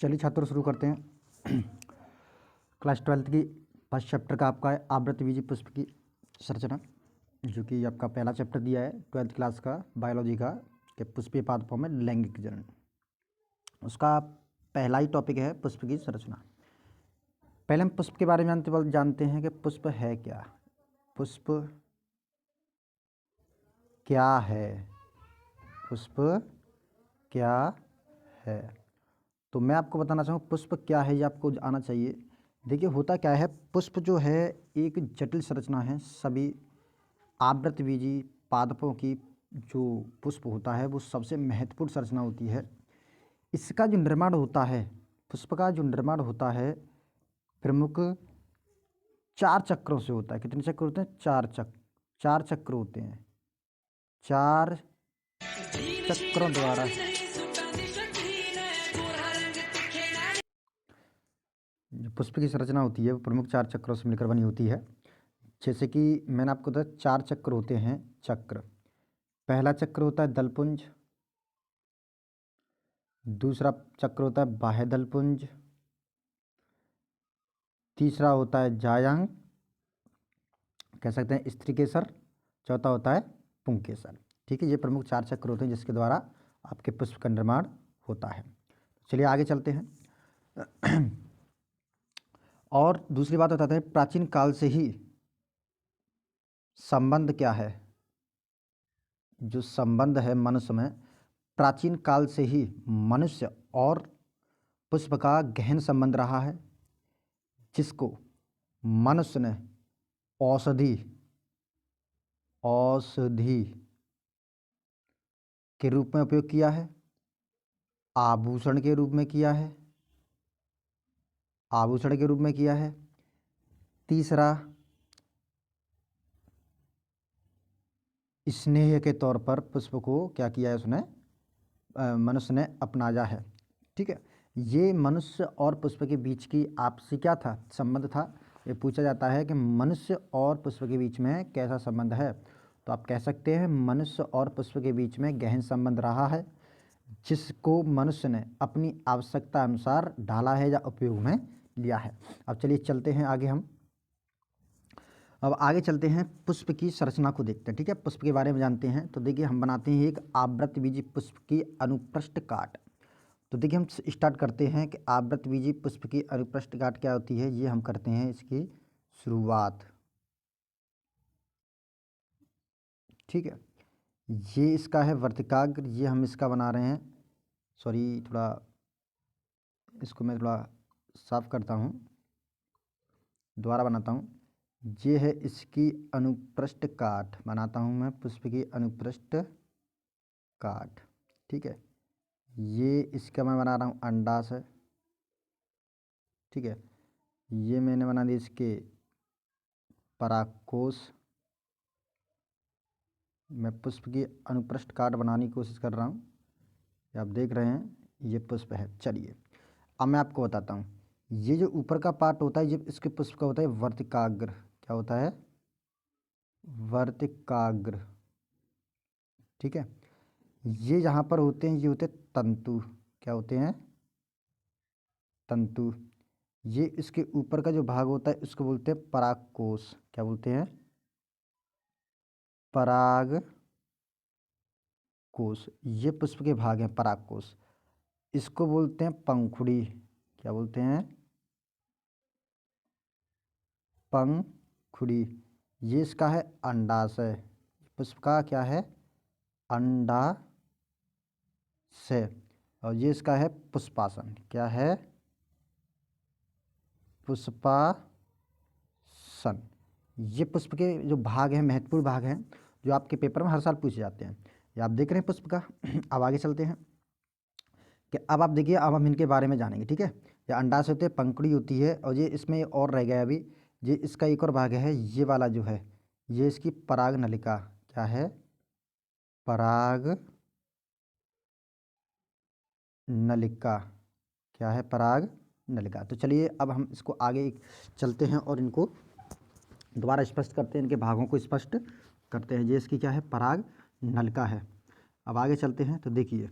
चलिए छात्रों शुरू करते हैं। क्लास 12th की फर्स्ट चैप्टर का आपका है आवृतबीजी पुष्प की संरचना, जो कि आपका पहला चैप्टर दिया है 12th क्लास का बायोलॉजी का कि पुष्पीय पादपों में लैंगिक जनन। उसका पहला ही टॉपिक है पुष्प की संरचना। पहले हम पुष्प के बारे में जानते हैं कि पुष्प है क्या। पुष्प क्या है? पुष्प क्या है? तो मैं आपको बताना चाहूँ पुष्प क्या है, ये आपको आना चाहिए। देखिए होता क्या है, पुष्प जो है एक जटिल संरचना है। सभी आवृतबीजी पादपों की जो पुष्प होता है वो सबसे महत्वपूर्ण संरचना होती है। इसका जो निर्माण होता है, पुष्प का जो निर्माण होता है प्रमुख 4 चक्रों से होता है। कितने चक्र होते हैं? 4 चक्र होते हैं। 4 चक्रों द्वारा जो पुष्प की संरचना होती है वो प्रमुख 4 चक्रों से मिलकर बनी होती है। जैसे कि मैंने आपको बताया 4 चक्र होते हैं। चक्र, पहला चक्र होता है दलपुंज, दूसरा चक्र होता है बाह्य दलपुंज, तीसरा होता है जायांग, कह सकते हैं स्त्रीकेसर, चौथा होता है पुंकेसर। ठीक है, ये प्रमुख 4 चक्र होते हैं जिसके द्वारा आपके पुष्प का निर्माण होता है। चलिए आगे चलते हैं। और दूसरी बात बताते हैं, प्राचीन काल से ही संबंध क्या है। जो संबंध है मनुष्य में, प्राचीन काल से ही मनुष्य और पुष्प का गहन संबंध रहा है, जिसको मनुष्य ने औषधि के रूप में उपयोग किया है, आभूषण के रूप में किया है, तीसरा स्नेह के तौर पर पुष्प को क्या किया है, उसने मनुष्य ने अपनाया है। ठीक है, ये मनुष्य और पुष्प के बीच की आपसी क्या था, संबंध था। ये पूछा जाता है कि मनुष्य और पुष्प के बीच में कैसा संबंध है, तो आप कह सकते हैं मनुष्य और पुष्प के बीच में गहन संबंध रहा है, जिसको मनुष्य ने अपनी आवश्यकता अनुसार ढाला है या उपयोग में लिया है। अब चलिए चलते हैं आगे। हम अब आगे चलते हैं, पुष्प की संरचना को देखते हैं। ठीक है, पुष्प के बारे में जानते हैं। तो देखिए हम बनाते हैं एक आवृतबीजी पुष्प की अनुप्रस्थ काट। तो देखिए हम स्टार्ट करते हैं कि आवृतबीजी पुष्प की अनुप्रस्थ काट क्या होती है, ये हम करते हैं इसकी शुरुआत। ठीक है, ये इसका है वर्तिकाग्र, ये हम इसका बना रहे हैं। सॉरी, थोड़ा इसको मैं थोड़ा साफ करता हूँ, दोबारा बनाता हूँ। ये है इसकी अनुप्रस्थ काट, बनाता हूँ मैं पुष्प की अनुप्रस्थ काट। ठीक है, ये इसका मैं बना रहा हूँ अंडाशय। ठीक है, ये मैंने बना दिया इसके परागकोश। मैं पुष्प की अनुप्रस्थ काट बनाने की कोशिश कर रहा हूँ, आप देख रहे हैं ये पुष्प है। चलिए अब मैं आपको बताता हूँ, ये जो ऊपर का पार्ट होता है ये इसके पुष्प का होता है वर्तिकाग्र। क्या होता है? वर्तिकाग्र। ठीक है, ये यहाँ पर होते हैं, ये होते हैं तंतु। क्या होते हैं? तंतु। ये इसके ऊपर का जो भाग होता है इसको बोलते हैं परागकोश। क्या बोलते हैं? परागकोश। ये पुष्प के भाग हैं परागकोश, इसको बोलते हैं पंखुड़ी। क्या बोलते हैं? पंखुड़ी। ये इसका है अंडाशय। पुष्प का क्या है? अंडाशय। और ये इसका है पुष्पासन। क्या है? पुष्पासन। ये पुष्प के जो भाग हैं, महत्वपूर्ण भाग हैं, जो आपके पेपर में हर साल पूछे जाते हैं। ये आप देख रहे हैं पुष्प का। अब आगे चलते हैं कि अब आप देखिए, अब हम इनके बारे में जानेंगे। ठीक है, ये अंडाशय होते हैं, पंखुड़ी होती है, और ये इसमें और रह गया अभी, ये इसका एक और भाग है, ये वाला जो है ये इसकी पराग नलिका। क्या है? पराग नलिका। क्या है? पराग नलिका। तो चलिए अब हम इसको आगे चलते हैं और इनको दोबारा स्पष्ट करते हैं, इनके भागों को स्पष्ट करते हैं। ये इसकी क्या है? पराग नलिका है। अब आगे चलते हैं तो देखिए,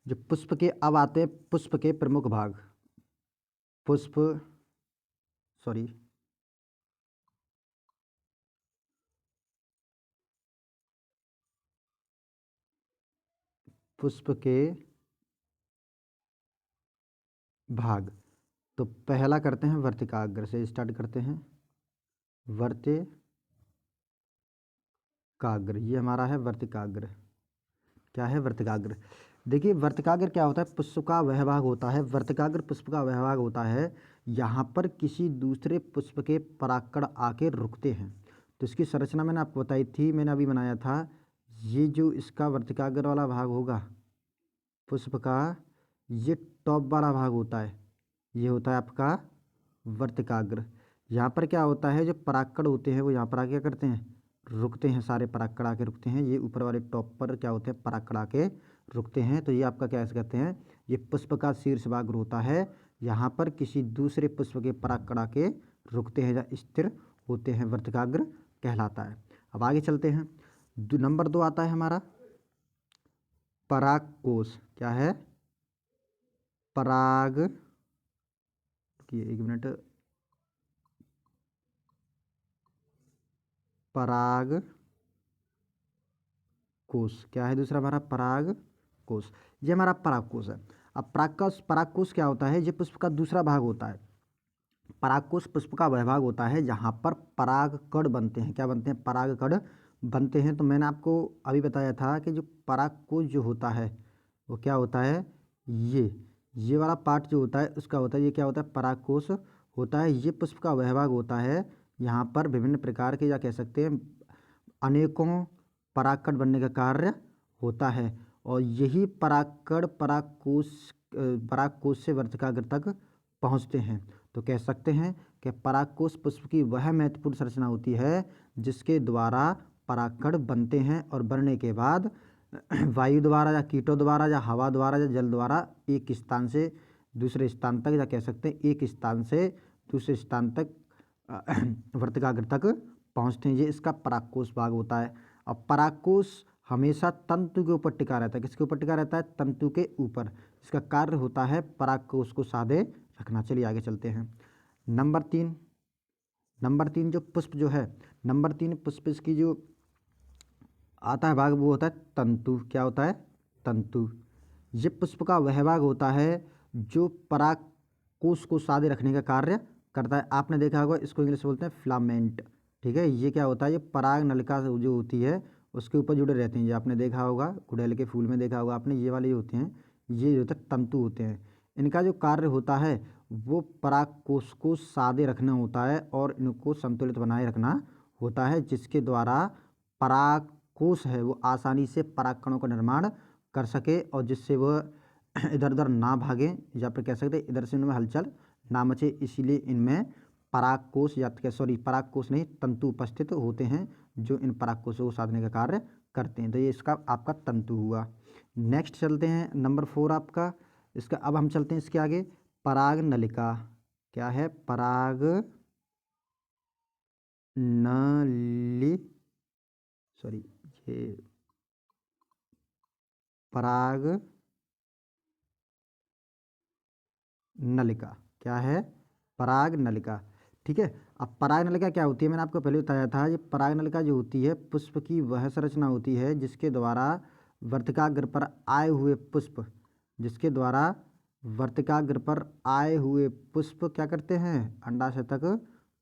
जो पुष्प के अब आते हैं पुष्प के प्रमुख भाग। पुष्प सॉरी पुष्प के भाग। तो पहला करते हैं वर्तिकाग्र से स्टार्ट करते हैं। वर्तिकाग्र ये हमारा है वर्तिकाग्र। क्या है वर्तिकाग्र? देखिए वर्तिकाग्र क्या होता है? पुष्प का वह भाग होता है, वर्तिकाग्र पुष्प का वह भाग होता है यहाँ पर किसी दूसरे पुष्प के परागकण आके रुकते हैं। तो इसकी संरचना मैंने आपको बताई थी, मैंने अभी बनाया था। ये जो इसका वर्तिकाग्र वाला भाग होगा पुष्प का, ये टॉप वाला भाग होता है, ये होता है आपका वर्तिकाग्र। यहाँ पर क्या होता है, जो परागकण होते हैं वो यहाँ पर आके क्या करते हैं, रुकते हैं, सारे परागकण आके रुकते हैं। ये ऊपर वाले टॉप पर क्या होते हैं, परागकण आके रुकते हैं। तो ये आपका क्या कहते हैं, ये पुष्प का शीर्ष भाग होता है। यहाँ पर किसी दूसरे पुष्प के परागकण आके रुकते हैं या स्थिर होते हैं, वर्तिकाग्र कहलाता है। अब आगे चलते हैं। नंबर 2 आता है हमारा परागकोश। क्या है? पराग एक मिनट, पराग कोश। क्या है दूसरा हमारा? पराग कोश। ये हमारा पराग कोश है। अब पराग कोश क्या होता है? ये पुष्प का दूसरा भाग होता है। पराग कोश पुष्प का वह भाग होता है जहाँ पर पराग कण बनते हैं। क्या बनते हैं? पराग कण बनते हैं। तो मैंने आपको अभी बताया था कि जो पराग कोश जो होता है वो क्या होता है, ये वाला पार्ट जो होता है उसका होता है, ये क्या होता है, पराग कोश होता है। ये पुष्प का वह भाग होता है। यहाँ पर विभिन्न प्रकार के, या कह सकते हैं अनेकों परागकण बनने का कार्य होता है। और यही परागकण परागकोश से वर्तिकाग्र तक पहुँचते हैं। तो कह सकते हैं कि परागकोश पुष्प की वह महत्वपूर्ण संरचना होती है जिसके द्वारा परागकण बनते हैं और बनने के बाद वायु द्वारा या कीटों द्वारा या हवा द्वारा या जल द्वारा एक स्थान से दूसरे स्थान तक, या कह सकते हैं एक स्थान से दूसरे स्थान तक वर्तिकाग्र तक पहुँचते हैं। ये इसका परागकोश भाग होता है। अब परागकोश हमेशा तंतु के ऊपर टिका रहता है। किसके ऊपर टिका रहता है? तंतु के ऊपर। इसका कार्य होता है परागकोश को सादे रखना। चलिए आगे चलते हैं। नंबर 3 जो पुष्प जो है, नंबर 3 पुष्प की जो आता है भाग वो होता है तंतु। क्या होता है? तंतु। ये पुष्प का वह भाग होता है जो परागकोश को सादे रखने का कार्य करता है। आपने देखा होगा, इसको इंग्लिश बोलते हैं फिलामेंट। ठीक है, ये क्या होता है, ये पराग नलिका जो होती है उसके ऊपर जुड़े रहते हैं। ये आपने देखा होगा, गुड़हल के फूल में देखा होगा आपने, ये वाले होते हैं, ये जो होता है तंतु होते हैं। इनका जो कार्य होता है वो परागकोश को सादे रखना होता है और इनको संतुलित बनाए रखना होता है, जिसके द्वारा परागकोश है वो आसानी से परागकणों का निर्माण कर सके और जिससे वह इधर उधर ना भागे, या फिर कह सकते इधर से इनमें हलचल ना मचे। इसीलिए इनमें परागकोश परागकोश नहीं, तंतु उपस्थित होते हैं जो इन परागकोशों को साधने का कार्य करते हैं। तो ये इसका आपका तंतु हुआ। नेक्स्ट चलते हैं नंबर 4 आपका इसका। अब हम चलते हैं इसके आगे, पराग नलिका। क्या है? पराग नली ये पराग नलिका। क्या है? पराग नलिका। ठीक है। अब पराग नलिका क्या होती है, मैंने आपको पहले बताया था। ये पराग नलिका जो होती है पुष्प की वह संरचना होती है जिसके द्वारा वर्तिकाग्र पर आए हुए पुष्प, जिसके द्वारा वर्तिकाग्र पर आए हुए पुष्प क्या करते हैं, अंडाशय तक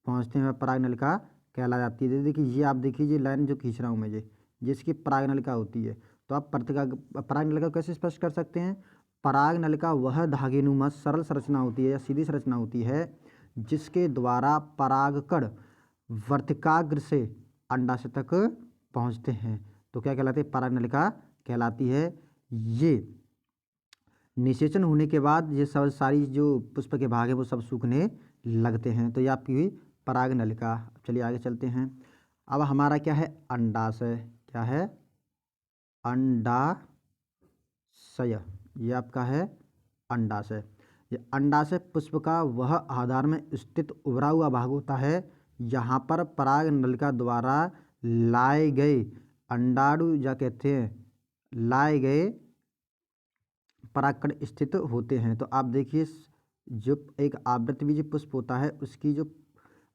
पहुंचते हैं। पराग नलिका कहला जाती है। देखिए ये आप देखिए, ये लाइन जो खींच रहा हूँ मैं, ये जिसकी पराग नलिका होती है। तो आप पराग नलिका को कैसे स्पष्ट कर सकते हैं? पराग नलिका वह धागेनुमा सरल संरचना होती है या सीधी संरचना होती है जिसके द्वारा परागकण वर्तिकाग्र से अंडाशय तक पहुंचते हैं। तो क्या कहलाती है? पराग नलिका कहलाती है। ये निषेचन होने के बाद ये सब सारी जो पुष्प के भाग हैं वो सब सूखने लगते हैं। तो ये आपकी हुई पराग नलिका। चलिए आगे चलते हैं। अब हमारा क्या है? अंडाशय। क्या है? अंडाशय। ये आपका है अंडाशय। ये अंडाशय पुष्प का वह आधार में स्थित उभरा हुआ भाग होता है यहाँ पर पराग नलिका द्वारा लाए गए अंडाणु, या कहते हैं लाए गए परागकण स्थित होते हैं। तो आप देखिए जो एक आवृतबीजी पुष्प होता है उसकी जो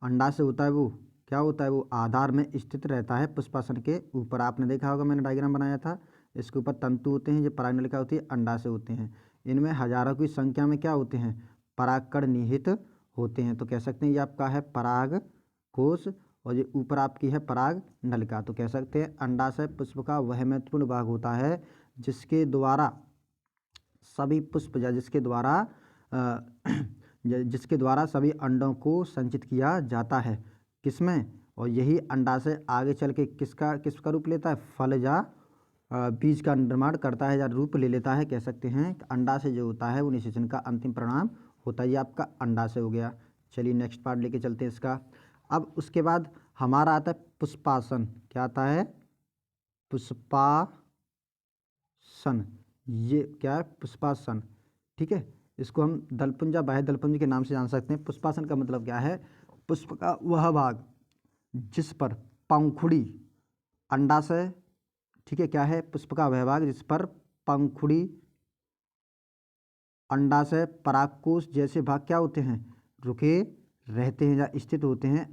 अंडाशय होता है वो क्या होता है, वो आधार में स्थित रहता है पुष्पासन के ऊपर। आपने देखा होगा मैंने डायग्राम बनाया था, इसके ऊपर तंतु होते हैं, जो परागनलिका होती है, अंडाशय होते हैं। इनमें हजारों की संख्या में क्या होते हैं, परागकण निहित होते हैं। तो कह सकते हैं ये आपका है पराग कोश और ये ऊपर आपकी है पराग नलिका। तो कह सकते हैं अंडाशय पुष्प का वह महत्वपूर्ण भाग होता है जिसके द्वारा सभी पुष्प या जिसके द्वारा सभी अंडों को संचित किया जाता है। किसमें, और यही अंडाशय आगे चल के किसका रूप लेता है, फल या बीज का निर्माण करता है या रूप ले लेता है। कह सकते हैं अंडाशय जो होता है वो निषेचन का अंतिम परिणाम होता है। ये आपका अंडाशय हो गया। चलिए नेक्स्ट पार्ट लेके चलते हैं इसका। अब उसके बाद हमारा आता है पुष्पासन। क्या आता है, पुष्पासन। ये क्या है, पुष्पासन। ठीक है, इसको हम दलपुंज या बाह्य दलपुंज के नाम से जान सकते हैं। पुष्पासन का मतलब क्या है, पुष्प का वह भाग जिस पर पंखुड़ी अंडाशय, ठीक है, क्या है, पुष्प का वह भाग जिस पर पंखुड़ी अंडाशय परागकोश जैसे भाग क्या होते हैं, रुके रहते हैं या स्थित होते हैं,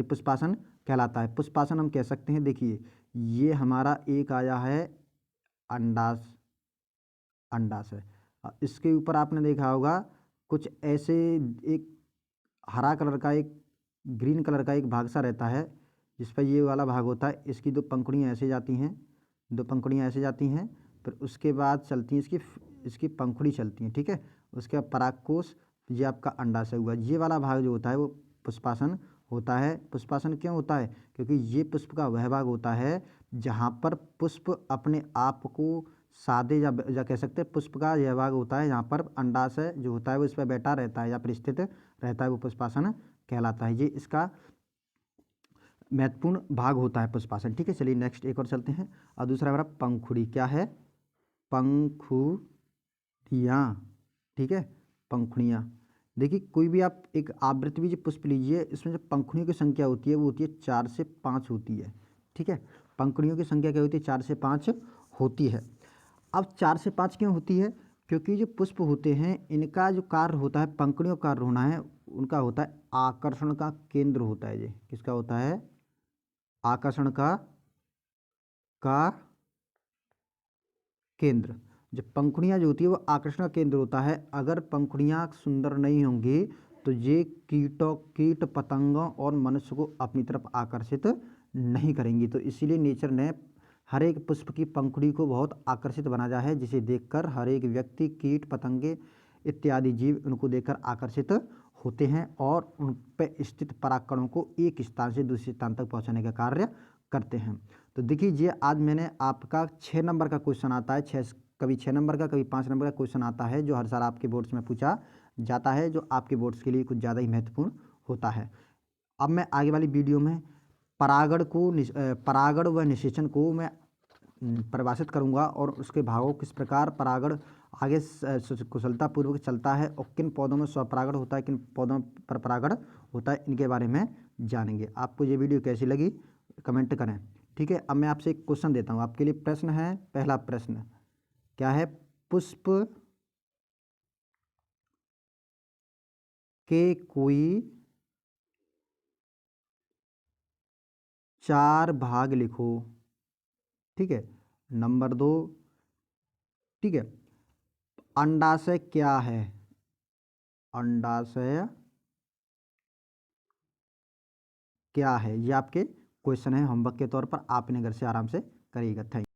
पुष्पासन कहलाता है। पुष्पासन हम कह सकते हैं, देखिए ये हमारा एक आया है अंडाशय। इसके ऊपर आपने देखा होगा कुछ ऐसे एक हरा कलर का, एक ग्रीन कलर का एक भाग सा रहता है जिस पर ये वाला भाग होता है। इसकी दो पंखुड़ियाँ ऐसे जाती हैं, फिर उसके बाद चलती हैं इसकी पंखुड़ी चलती हैं, ठीक है। उसके बाद परागकोश, ये आपका अंडाशय हुआ। ये वाला भाग जो होता है वो पुष्पासन होता है। पुष्पासन क्यों होता है, क्योंकि ये पुष्प का वह भाग होता है जहाँ पर पुष्प अपने आप को सादे या कह सकते हैं पुष्प का यह भाग होता है यहाँ पर अंडाशय जो होता है वो इस पर बैठा रहता है या पर स्थित रहता है, वो पुष्पासन कहलाता है। ये इसका महत्वपूर्ण भाग होता है पुष्पासन। ठीक है, चलिए नेक्स्ट एक और चलते हैं। और दूसरा हमारा पंखुड़ी। क्या है, पंखुड़ियाँ। ठीक है, पंखुड़ियाँ। देखिए कोई भी आप एक आवृतबीज पुष्प लीजिए, इसमें जो पंखुड़ियों की संख्या होती है वो होती है 4 से 5 होती है। ठीक है, पंखुड़ियों की संख्या क्या होती है, 4 से 5 होती है। अब 4 से 5 क्यों होती है, क्योंकि जो पुष्प होते हैं इनका जो कार्य होता है, पंखुड़ियों का कार्य होना है उनका होता है आकर्षण का केंद्र होता है। ये किसका होता है, आकर्षण का केंद्र। जब पंखुड़ियाँ जो होती है वो आकर्षण का केंद्र होता है। अगर पंखुड़ियाँ सुंदर नहीं होंगी तो ये कीट पतंगों और मनुष्य को अपनी तरफ आकर्षित नहीं करेंगी। तो इसीलिए नेचर ने हर एक पुष्प की पंखुड़ी को बहुत आकर्षित बनाया है, जिसे देखकर हर एक व्यक्ति, कीट पतंगे इत्यादि जीव उनको देखकर आकर्षित होते हैं और उन पर स्थित परागकणों को एक स्थान से दूसरे स्थान तक पहुंचाने का कार्य करते हैं। तो देखिए आज मैंने आपका 6 नंबर का क्वेश्चन आता है, कभी 6 नंबर का कभी 5 नंबर का क्वेश्चन आता है जो हर साल आपके बोर्ड्स में पूछा जाता है, जो आपके बोर्ड्स के लिए कुछ ज़्यादा ही महत्वपूर्ण होता है। अब मैं आगे वाली वीडियो में परागण व निषेचन को मैं परिभाषित करूंगा और उसके भागों किस प्रकार परागण आगे कुशलतापूर्वक चलता है और किन पौधों में स्वपरागण होता है, किन पौधों पर परागण होता है, इनके बारे में जानेंगे। आपको ये वीडियो कैसी लगी कमेंट करें। ठीक है, अब मैं आपसे एक क्वेश्चन देता हूँ, आपके लिए प्रश्न है। पहला प्रश्न क्या है, पुष्प के कोई 4 भाग लिखो। ठीक है, नंबर 2, ठीक है, अंडाशय क्या है, अंडाशय क्या है। ये आपके क्वेश्चन है, होमवर्क के तौर पर आप इन्हें घर से आराम से करिएगा। Thank you.